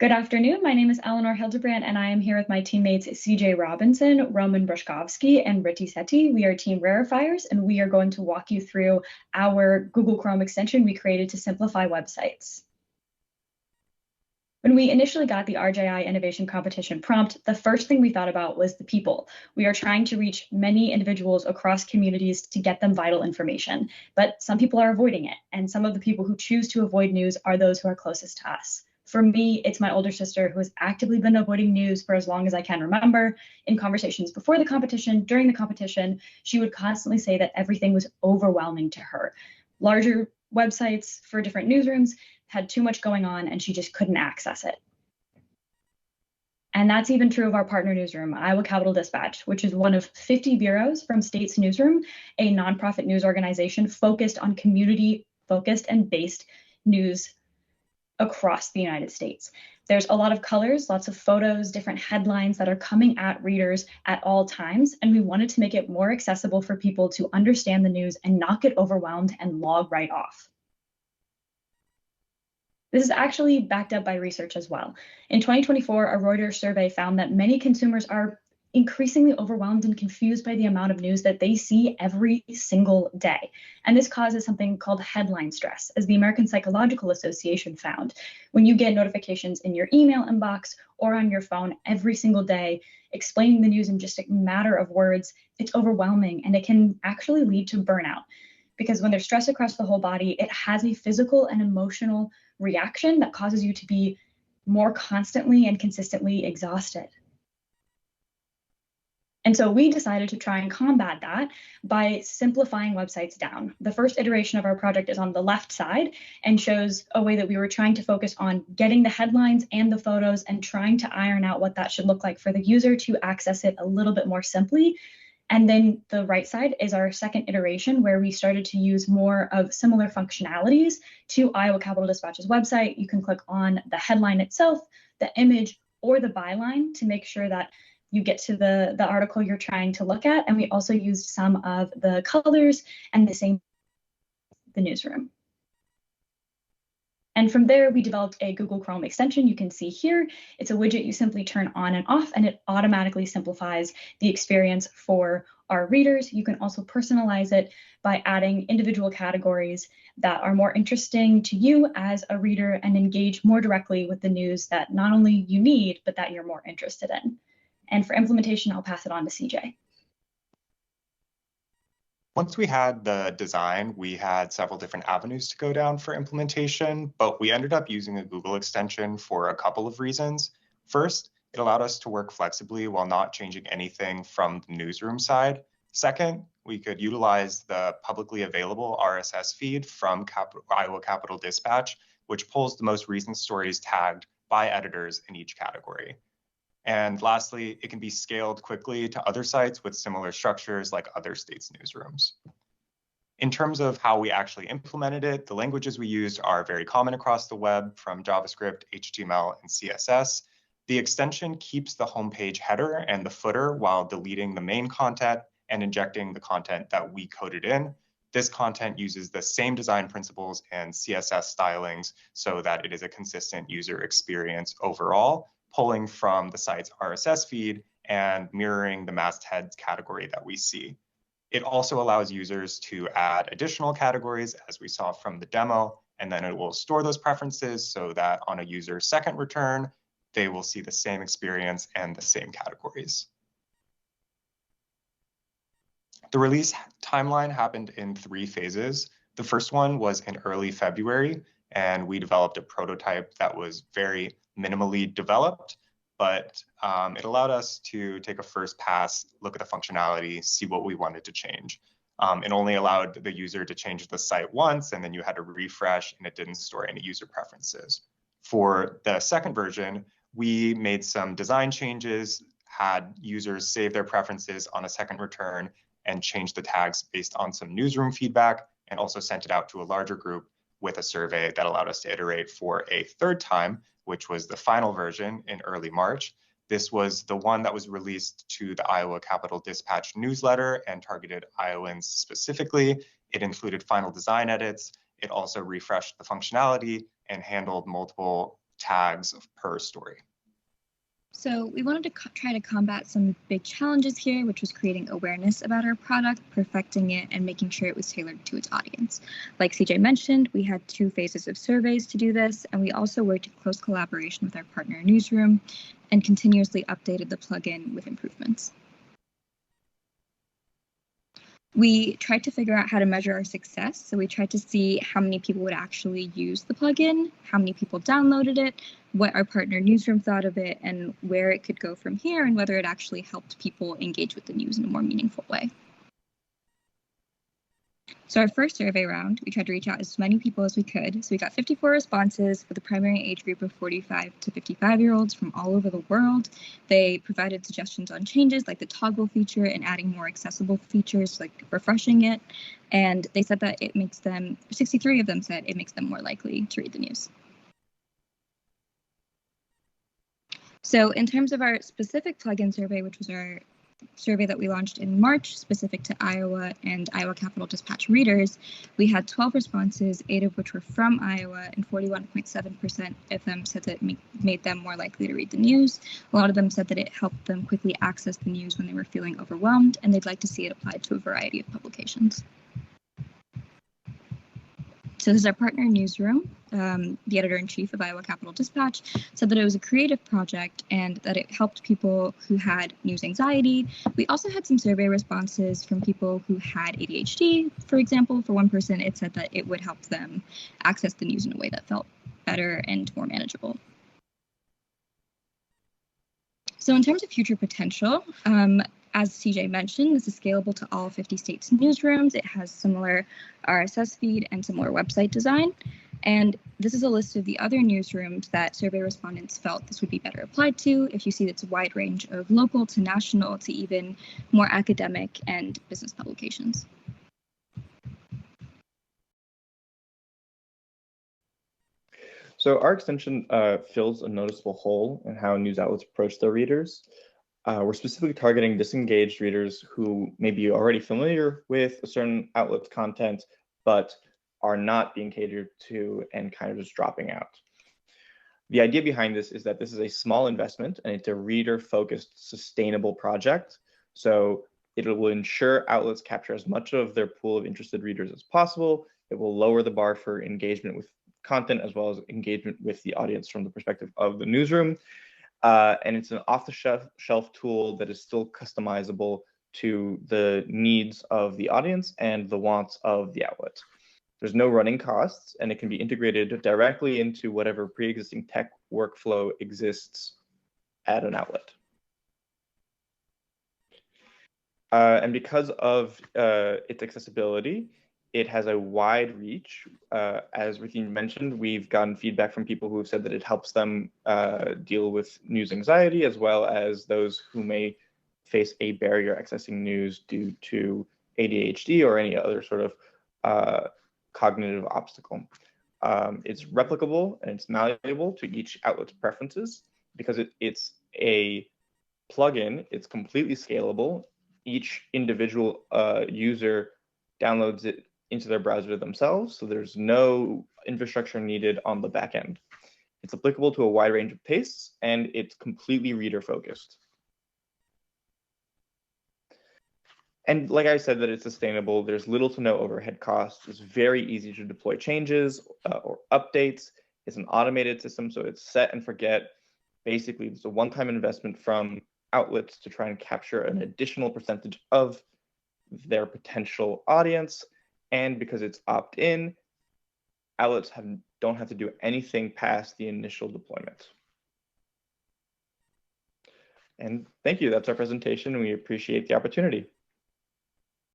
Good afternoon. My name is Eleanor Hildebrand, and I am here with my teammates CJ Robinson, Roman Brushkovsky, and Ritti Sethi. We are Team Rarefiers, and we are going to walk you through our Google Chrome extension we created to simplify websites. When we initially got the RJI Innovation Competition prompt, the first thing we thought about was the people. We are trying to reach many individuals across communities to get them vital information, but some people are avoiding it, and some of the people who choose to avoid news are those who are closest to us. For me, it's my older sister who has actively been avoiding news for as long as I can remember. In conversations before the competition, during the competition, she would constantly say that everything was overwhelming to her. Larger websites for different newsrooms had too much going on and she just couldn't access it. And that's even true of our partner newsroom, Iowa Capital Dispatch, which is one of 50 bureaus from States Newsroom, a nonprofit news organization focused on community-focused and based news across the United States. There's a lot of colors, lots of photos, different headlines that are coming at readers at all times, and we wanted to make it more accessible for people to understand the news and not get overwhelmed and log right off. This is actually backed up by research as well. In 2024, a Reuters survey found that many consumers are increasingly overwhelmed and confused by the amount of news that they see every single day. And this causes something called headline stress, as the American Psychological Association found. When you get notifications in your email inbox or on your phone every single day, explaining the news in just a matter of words, it's overwhelming and it can actually lead to burnout. Because when there's stress across the whole body, it has a physical and emotional reaction that causes you to be more constantly and consistently exhausted. And so we decided to try and combat that by simplifying websites down. The first iteration of our project is on the left side and shows a way that we were trying to focus on getting the headlines and the photos and trying to iron out what that should look like for the user to access it a little bit more simply. And then the right side is our second iteration where we started to use more of similar functionalities to Iowa Capital Dispatch's website. You can click on the headline itself, the image, or the byline to make sure that you get to the article you're trying to look at. And we also used some of the colors and the newsroom. And from there, we developed a Google Chrome extension. You can see here, it's a widget you simply turn on and off, and it automatically simplifies the experience for our readers. You can also personalize it by adding individual categories that are more interesting to you as a reader and engage more directly with the news that not only you need, but that you're more interested in. And for implementation, I'll pass it on to CJ. Once we had the design, we had several different avenues to go down for implementation, but we ended up using a Google extension for a couple of reasons. First, it allowed us to work flexibly while not changing anything from the newsroom side. Second, we could utilize the publicly available RSS feed from Iowa Capital Dispatch, which pulls the most recent stories tagged by editors in each category. And lastly, it can be scaled quickly to other sites with similar structures like other states' newsrooms. In terms of how we actually implemented it, the languages we used are very common across the web, from JavaScript, HTML, and CSS. The extension keeps the homepage header and the footer while deleting the main content and injecting the content that we coded in. This content uses the same design principles and CSS stylings so that it is a consistent user experience overall, pulling from the site's RSS feed and mirroring the mastheads category that we see. It also allows users to add additional categories, as we saw from the demo, and then it will store those preferences so that on a user's second return, they will see the same experience and the same categories. The release timeline happened in 3 phases. The first one was in early February, and we developed a prototype that was very minimally developed, but it allowed us to take a first pass, look at the functionality, see what we wanted to change. It only allowed the user to change the site once, and then you had to refresh, and it didn't store any user preferences. For the second version, we made some design changes, had users save their preferences on a second return, and changed the tags based on some newsroom feedback, and also sent it out to a larger group with a survey that allowed us to iterate for a third time, which was the final version in early March. This was the one that was released to the Iowa Capital Dispatch newsletter and targeted Iowans specifically. It included final design edits. It also refreshed the functionality and handled multiple tags per story. So we wanted to try to combat some big challenges here, which was creating awareness about our product, perfecting it, and making sure it was tailored to its audience. Like CJ mentioned, we had 2 phases of surveys to do this, and we also worked in close collaboration with our partner Newsroom and continuously updated the plugin with improvements. We tried to figure out how to measure our success. So we tried to see how many people would actually use the plugin, how many people downloaded it, what our partner Newsroom thought of it, and where it could go from here, and whether it actually helped people engage with the news in a more meaningful way. So our first survey round, we tried to reach out as many people as we could. So we got 54 responses with a primary age group of 45 to 55-year-olds from all over the world. They provided suggestions on changes like the toggle feature and adding more accessible features like refreshing it. And they said that it makes them, 63 of them said it makes them more likely to read the news. So in terms of our specific plugin survey, which was our survey that we launched in March, specific to Iowa and Iowa Capitol Dispatch readers, we had 12 responses, 8 of which were from Iowa, and 41.7% of them said that it made them more likely to read the news. A lot of them said that it helped them quickly access the news when they were feeling overwhelmed, and they'd like to see it applied to a variety of publications. So this is our partner Newsroom. The editor-in-chief of Iowa Capitol Dispatch said that it was a creative project and that it helped people who had news anxiety. We also had some survey responses from people who had ADHD. For example, for one person, it said that it would help them access the news in a way that felt better and more manageable. So in terms of future potential, as CJ mentioned, this is scalable to all 50 states' newsrooms. It has similar RSS feed and similar website design. And this is a list of the other newsrooms that survey respondents felt this would be better applied to. If you see, it's a wide range of local to national to even more academic and business publications. So our extension fills a noticeable hole in how news outlets approach their readers. We're specifically targeting disengaged readers who may be already familiar with a certain outlet's content, but are not being catered to and kind of just dropping out. The idea behind this is that this is a small investment and it's a reader-focused, sustainable project. So it will ensure outlets capture as much of their pool of interested readers as possible. It will lower the bar for engagement with content as well as engagement with the audience from the perspective of the newsroom. And it's an off-the-shelf tool that is still customizable to the needs of the audience and the wants of the outlet. There's no running costs, and it can be integrated directly into whatever pre-existing tech workflow exists at an outlet. And because of its accessibility, it has a wide reach. As Ricky mentioned, we've gotten feedback from people who have said that it helps them deal with news anxiety, as well as those who may face a barrier accessing news due to ADHD or any other sort of cognitive obstacle. It's replicable and it's malleable to each outlet's preferences because it's a plugin. It's completely scalable. Each individual user downloads it into their browser themselves, so there's no infrastructure needed on the back end. It's applicable to a wide range of tastes, and it's completely reader focused. And like I said, that it's sustainable. There's little to no overhead costs. It's very easy to deploy changes or updates. It's an automated system, so it's set and forget. Basically, it's a one-time investment from outlets to try and capture an additional percentage of their potential audience. And because it's opt-in, outlets don't have to do anything past the initial deployment. And thank you. That's our presentation. We appreciate the opportunity.